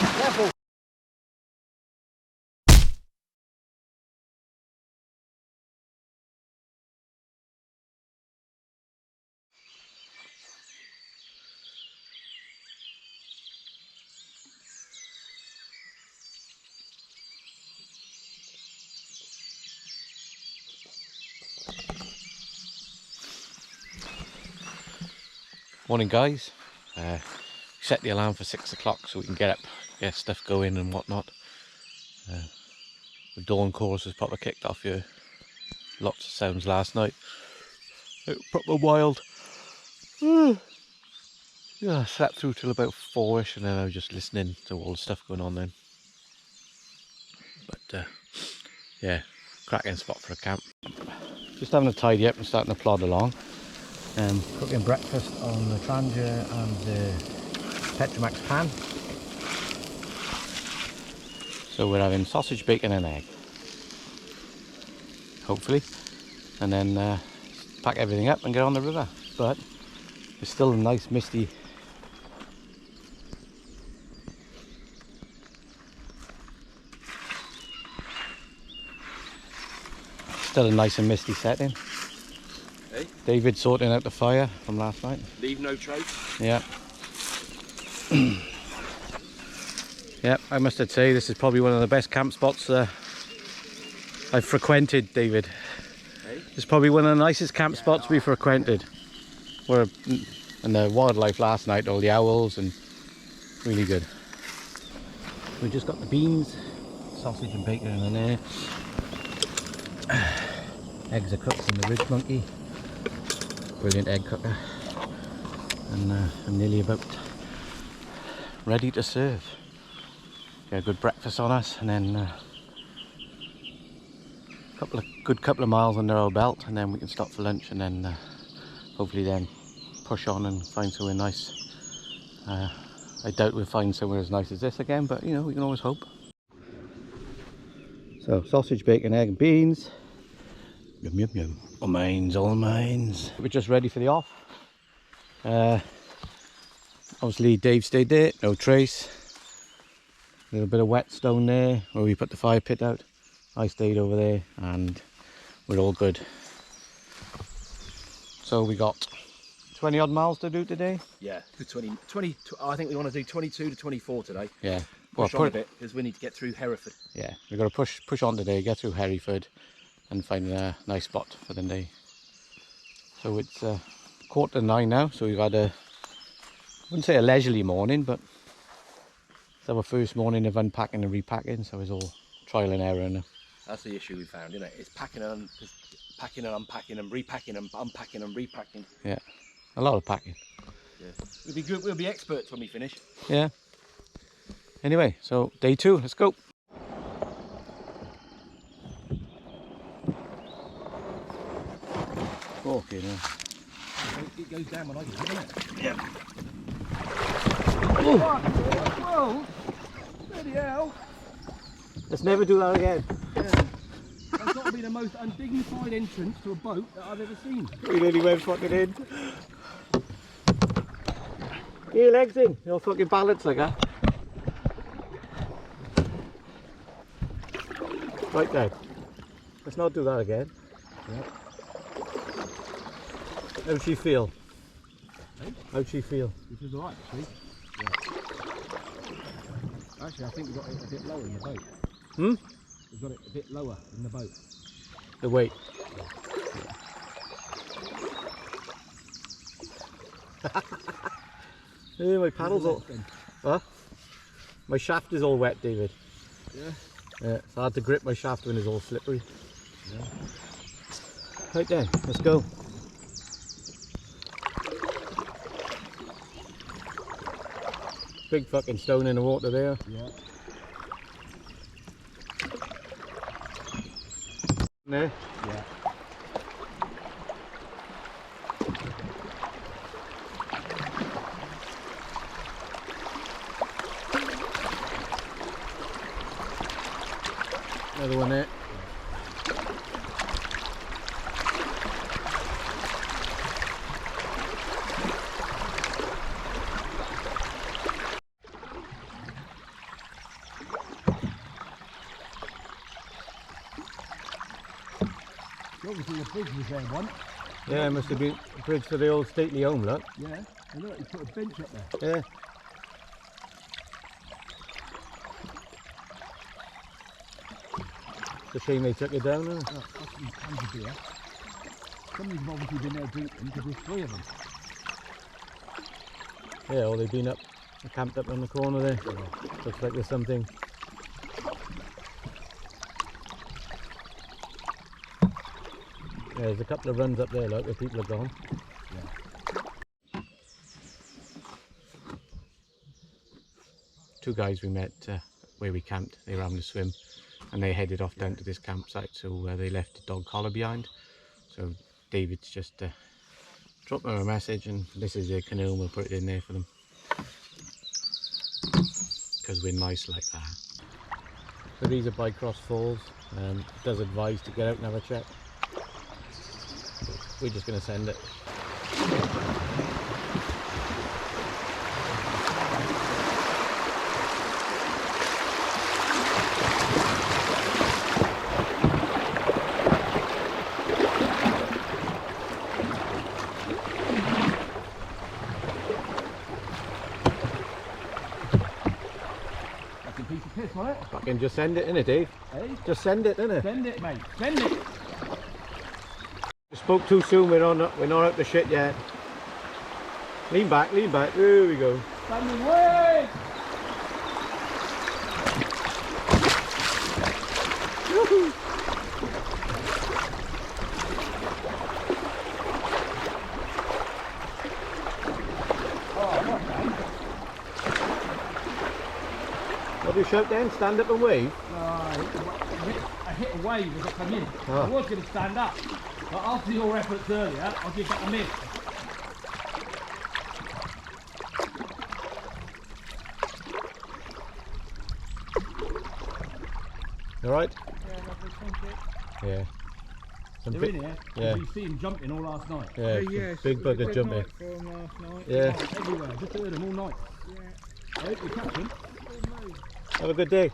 Careful. Morning guys, set the alarm for 6 o'clock so we can get up, get stuff going and whatnot. The dawn chorus was proper kicked off here. Lots of sounds last night. It was proper wild. Yeah, I slept through till about 4ish and then I was just listening to all the stuff going on then. But yeah, cracking spot for a camp. Just having a tidy up and starting to plod along. Cooking breakfast on the Trangia and the Petromax pan. So we're having sausage, bacon and egg, hopefully, and then pack everything up and get on the river. But it's still a nice misty and misty setting. Hey? David sorting out the fire from last night. Leave no trace. Yeah. Yep, I must say this is probably one of the best camp spots I've frequented, David. Hey? It's probably one of the nicest camp spots we frequented. And the wildlife last night, all the owls, and really good. We just got the beans, sausage and bacon in there. Eggs are cooked in the Ridge Monkey. Brilliant egg cooker. And I'm nearly about ready to serve. Get a good breakfast on us, and then a couple of miles under our belt, and then we can stop for lunch, and then hopefully then push on and find somewhere nice. I doubt we'll find somewhere as nice as this again, but you know, we can always hope. So sausage, bacon, egg and beans. Yum yum yum. All mines, all mines. We're just ready for the off. Obviously Dave stayed there, no trace. A little bit of whetstone there where we put the fire pit out. I stayed over there and we're all good. So we got 20 odd miles to do today. Yeah, 20. I think we want to do 22 to 24 today. Yeah. Push on a bit because we need to get through Hereford. Yeah, we've got to push on today, get through Hereford and find a nice spot for the day. So it's 9:15 now, so we've had I wouldn't say a leisurely morning, but it's our first morning of unpacking and repacking, so it's all trial and error now. That's the issue we found, isn't it? It's packing and unpacking and repacking and unpacking and repacking. Yeah, a lot of packing. Yeah, we'll be good. We'll be experts when we finish. Yeah. Anyway, so day 2, let's go. Okay, now. It goes down when I get it, doesn't it? Yeah. Whoa! Bloody hell! Let's never do that again. Yeah. That's got to be the most undignified entrance to a boat that I've ever seen. We nearly went fucking in. Get your legs in, you're fucking balanced like that. Right now, let's not do that again. Yeah. How'd she feel? Hey? How'd she feel? Which is alright, actually. Yeah. Actually, I think we've got it a bit lower in the boat. Hmm? We've got it a bit lower in the boat. The weight. Yeah, my paddle's all... Huh? My shaft is all wet, David. Yeah. Yeah, it's hard to grip my shaft when it's all slippery. Yeah. Right then, let's go. Big fucking stone in the water there. Yeah. There. Yeah. Another one there. Obviously the bridge was there once. Yeah, it must have been a bridge to the old stately home, look. Yeah, and look, he put a bench up there. Yeah. It's a shame they took it down, isn't it? Look, got some cans of beer. Somebody's obviously been there drinking because there's 3 of them. Yeah, or they've been up, camped up on the corner there. Looks like there's something. Yeah, there's a couple of runs up there, look, where people are gone. Yeah. 2 guys we met where we camped, they were having a swim and they headed off down to this campsite, so they left the dog collar behind. So David's just dropped them a message, and this is their canoe, and we'll put it in there for them because we're nice like that. So these are Bycross Falls. It does advise to get out and have a check. We're just going to send it. That's a piece of piss, wasn't it? Fucking just send it, innit, Dave? Hey? Just send it, innit? Send it, mate. Send it. Spoke too soon, we're not up to shit yet. Lean back, there we go. Standing way. Woohoo! What do you shout then? Stand up and wave? I hit a wave as I come in. Ah. I was going to stand up, but after your efforts earlier, I'll give that a miss. You alright? Yeah, lovely, thank you. Yeah. Some They're big, in here. yeah. You see them jumping all last night. yeah, Yeah, some big buggers jumping. last night. Yeah. Everywhere. Just heard them all night. Yeah. I hope you catch them. Have a good day.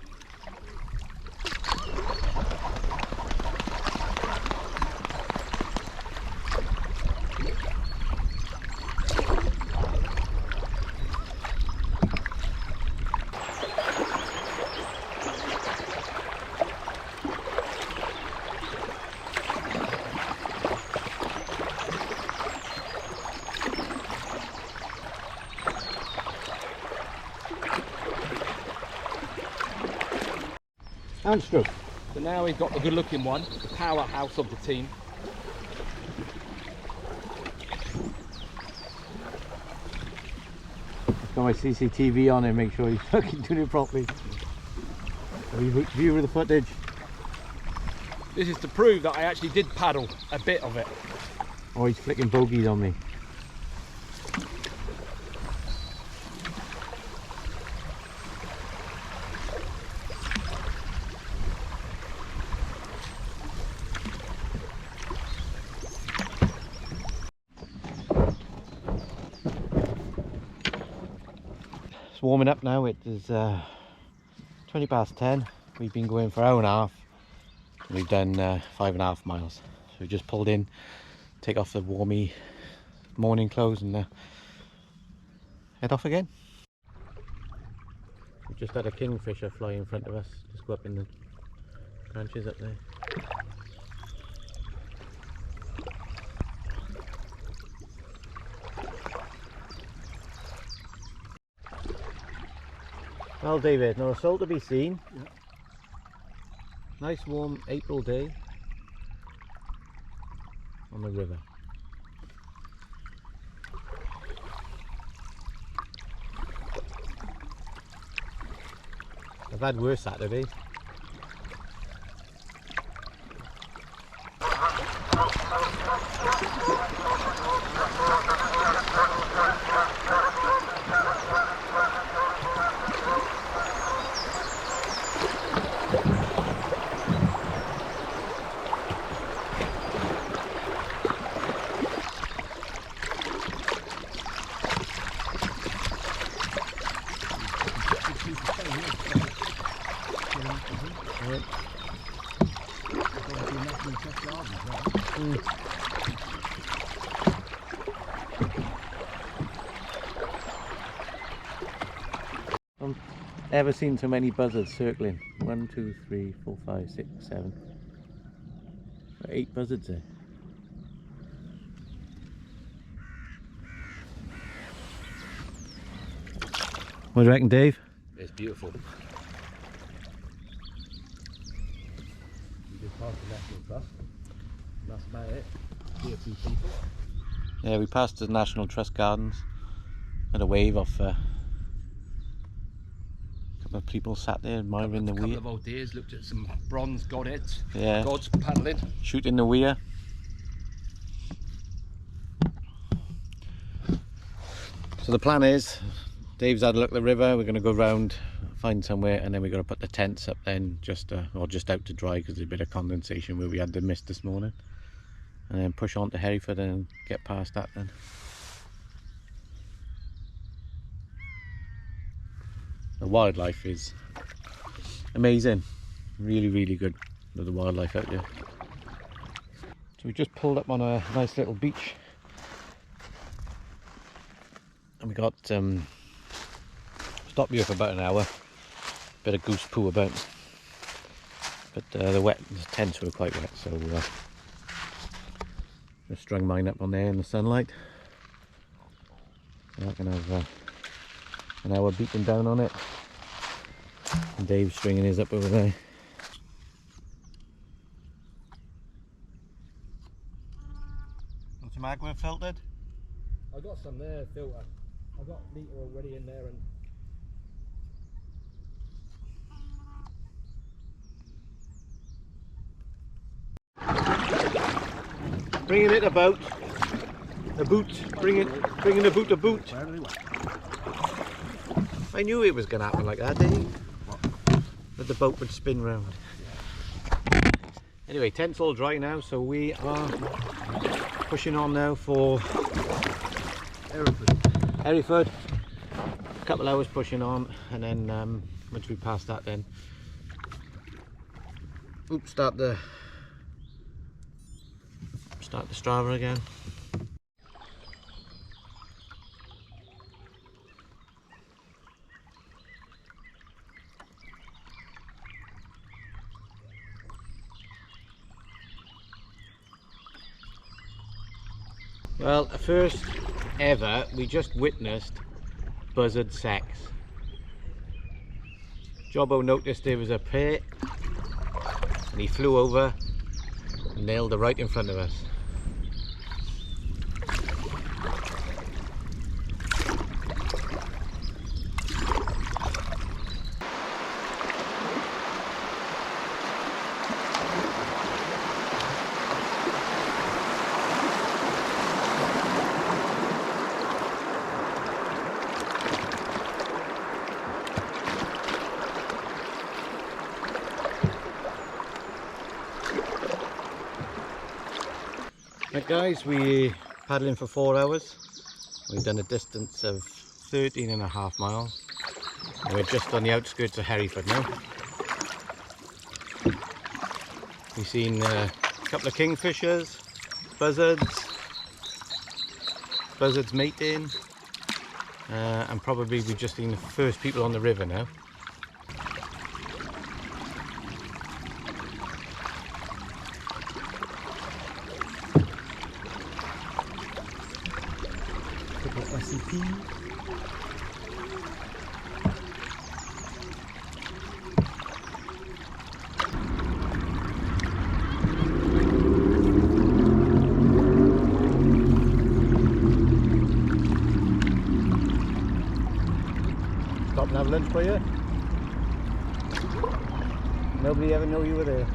Handstroke. So now we've got the good looking one, the powerhouse of the team. Got my CCTV on and make sure he's fucking doing it properly. View of the footage. This is to prove that I actually did paddle a bit of it. Oh, he's flicking bogeys on me. It's warming up now. It is 20 past 10. We've been going for an hour and a half. We've done 5.5 miles. So we just pulled in, take off the warmy morning clothes and head off again. We've just had a kingfisher fly in front of us. Just go up in the branches up there. Well, David, not a soul to be seen. Yeah. Nice warm April day on the river. I've had worse Saturdays. Right. Obviously, nothing in Chester Gardens, right? I've ever seen so many buzzards circling. 1, 2, 3, 4, 5, 6, 7. 8 buzzards there. What do you reckon, Dave? It's beautiful. We just passed the National Trust. That's about it. See a few people. Yeah, we passed the National Trust Gardens. Had a wave off a couple of people sat there admiring the A couple weir. of old deers, looked at some bronze godheads. Yeah. Gods paddling. Shooting the weir. So the plan is, Dave's had a look at the river, we're going to go round, find somewhere, and then we're going to put the tents up then, just out to dry because there's a bit of condensation where we had the mist this morning. And then push on to Hereford and get past that then. The wildlife is amazing, really, really good with the wildlife out there. So we just pulled up on a nice little beach. And we got stopped here for about an hour. Bit of goose poo about, but the tents were quite wet, so just strung mine up on there in the sunlight. So I can have an hour beating down on it. And Dave's stringing his up over there. Want some agua filtered? I got some there, filter. I got liter already in there and Bringing it about. A boot. Bringing a boot a boot. Where do they went? I knew it was going to happen like that, Dave. That the boat would spin round. Anyway, tent's all dry now, so we are pushing on now for Hereford. A couple hours pushing on, and then once we pass that, then start the Strava again. Well, first ever, we just witnessed buzzard sex. Jobbo noticed there was a pair and he flew over and nailed her right in front of us. Right guys, we paddling for 4 hours. We've done a distance of 13.5 miles. And we're just on the outskirts of Hereford now. We've seen a couple of kingfishers, buzzards mating, and probably we've just seen the first people on the river now. Stop and have lunch for you. Nobody ever knew you were there.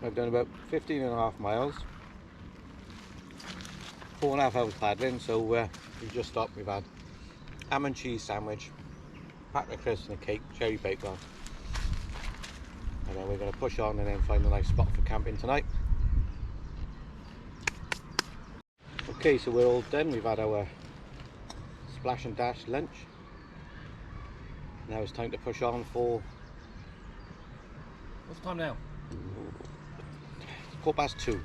I've done about 15.5 miles. 4.5 hours paddling, so we just stopped. We've had ham and cheese sandwich, packet of crisps and a cake, cherry bacon. And then we're going to push on and then find a nice spot for camping tonight. Okay, so we're all done. We've had our splash and dash lunch. Now it's time to push on for... What's the time now? 2:15. So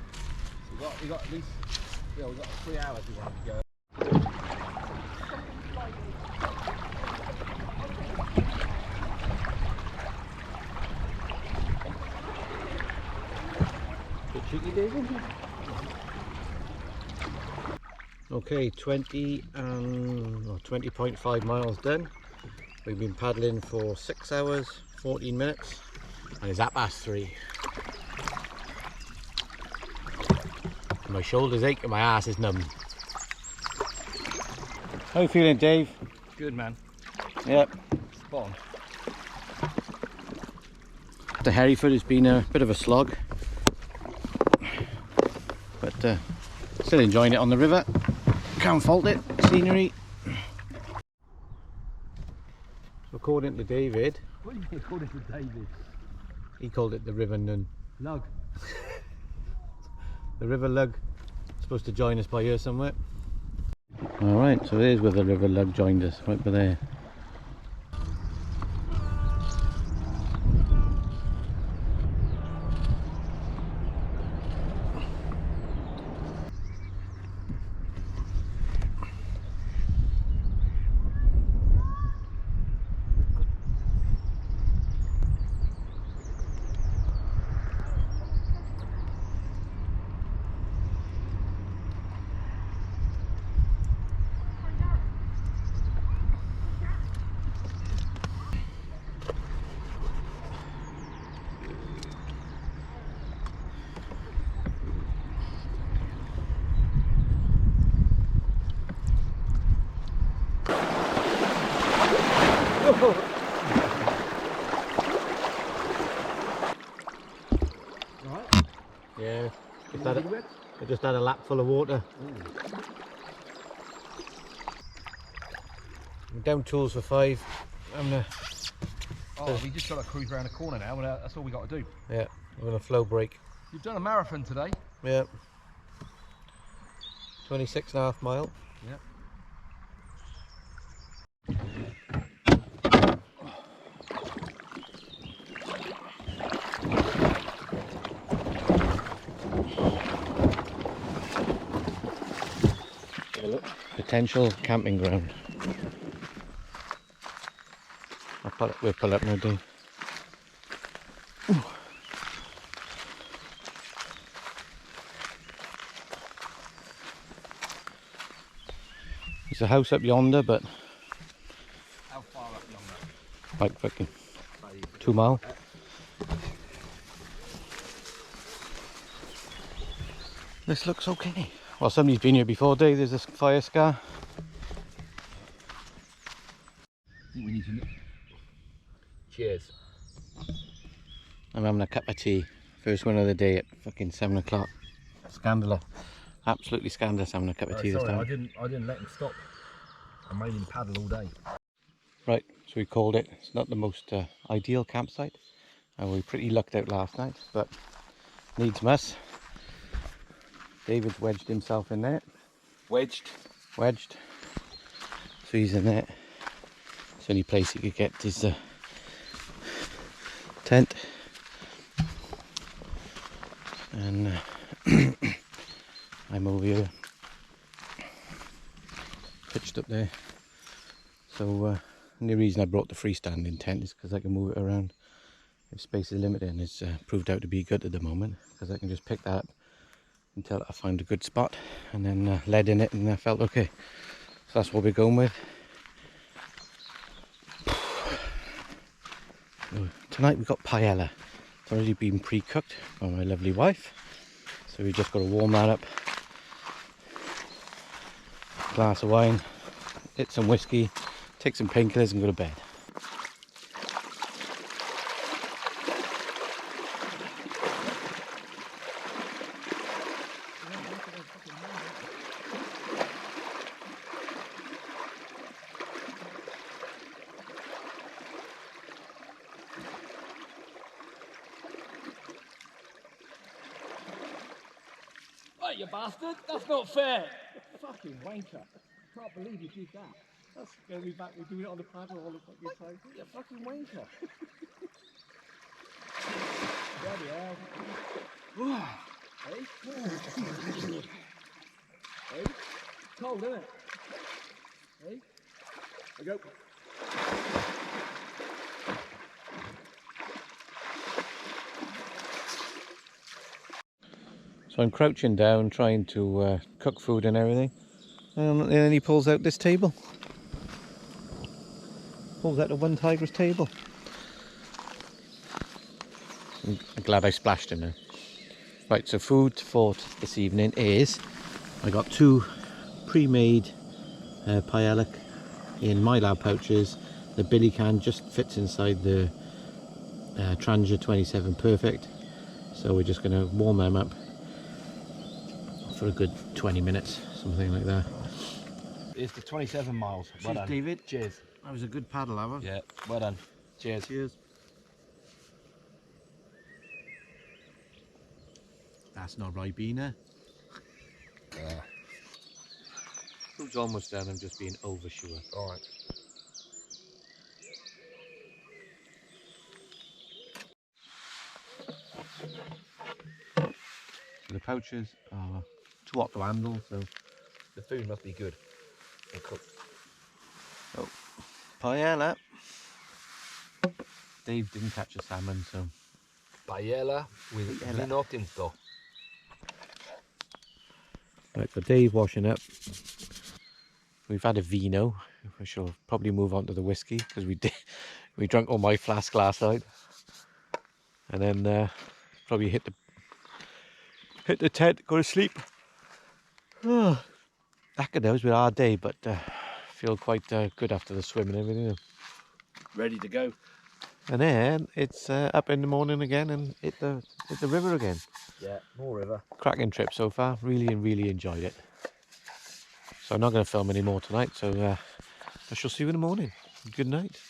we got at least, yeah, we've got 3 hours we want to go. Bit cheeky, David. Okay, 20.5 miles done. We've been paddling for 6 hours, 14 minutes, and it's 3:30. My shoulders ache and my ass is numb. How you feeling, Dave? Good, man. Yep. Spot on. The Hereford has been a bit of a slog, but still enjoying it on the river. Can't fault it. Scenery. According to David, What do you mean according to David? he called it the River Nun. Lug. The River Lug. Supposed to join us by here somewhere. Alright, so there's where the River Lug joined us, right by there. Right? Yeah, I just had a lap full of water. I'm down tools for 5. I'm gonna, We just got to cruise around the corner now, and that's all we got to do. yeah, I'm gonna flow break. You've done a marathon today. Yeah. 26.5 mile. Yeah. Have a look. Potential camping ground. We'll pull up now, Dave. There's a house up yonder, but How far up yonder? like fucking 2 mile. This looks okay. Well, somebody's been here before, Dave. There's a fire scar. I think we need to look. Cheers. I'm having a cup of tea. First one of the day at fucking 7 o'clock. Scandalous. Absolutely scandalous having a cup of tea this Sorry, time. I didn't let him stop. I made him paddle all day. Right, so we called it. It's not the most ideal campsite. We pretty lucked out last night, but needs must. David's wedged himself in there. Wedged. Wedged. So he's in there. It's the only place he could get his tent. And I'm over here, pitched up there. So the only reason I brought the freestanding tent is because I can move it around if space is limited, and it's proved out to be good at the moment because I can just pick that up until I find a good spot and then lead in it, and I felt okay. So that's what we're going with. So tonight we've got paella. It's already been pre-cooked by my lovely wife, so we just got to warm that up. Glass of wine, hit some whiskey, take some painkillers and go to bed. that, you bastard. That's not fair. Fucking wanker. Can't believe you did that. That's going to be back. We're doing it on the paddle all the fucking time. You fucking wanker. Bloody hell. Hey? Hey? Cold, isn't it? Hey? I go. So I'm crouching down trying to cook food and everything, and then he pulls out this table. Pulls out the one tiger's table. I'm glad I splashed him now. Right, so food for this evening is, I got 2 pre-made paella in my lab pouches. The billy can just fits inside the Trangia 27 Perfect, so we're just going to warm them up for a good 20 minutes, something like that. It's the 27 miles. Well done. David. Cheers. That was a good paddle, Ava. Yeah, well done. Cheers. Cheers. That's not Ribena. Food's almost done, I'm just being over sure. Alright. The pouches are too hot to handle, so The food must be good and cooked. paella. Dave didn't catch a salmon, so Paella with vino tinto. right, for Dave washing up. We've had a vino. We shall probably move on to the whiskey because we drank all my flask last night, and then probably hit the tent, go to sleep. That was with our day, but feel quite good after the swim and everything. Ready to go. And then it's up in the morning again and hit the river again. Yeah, more river. Cracking trip so far. Really enjoyed it. So I'm not going to film any more tonight. So I shall see you in the morning. Good night.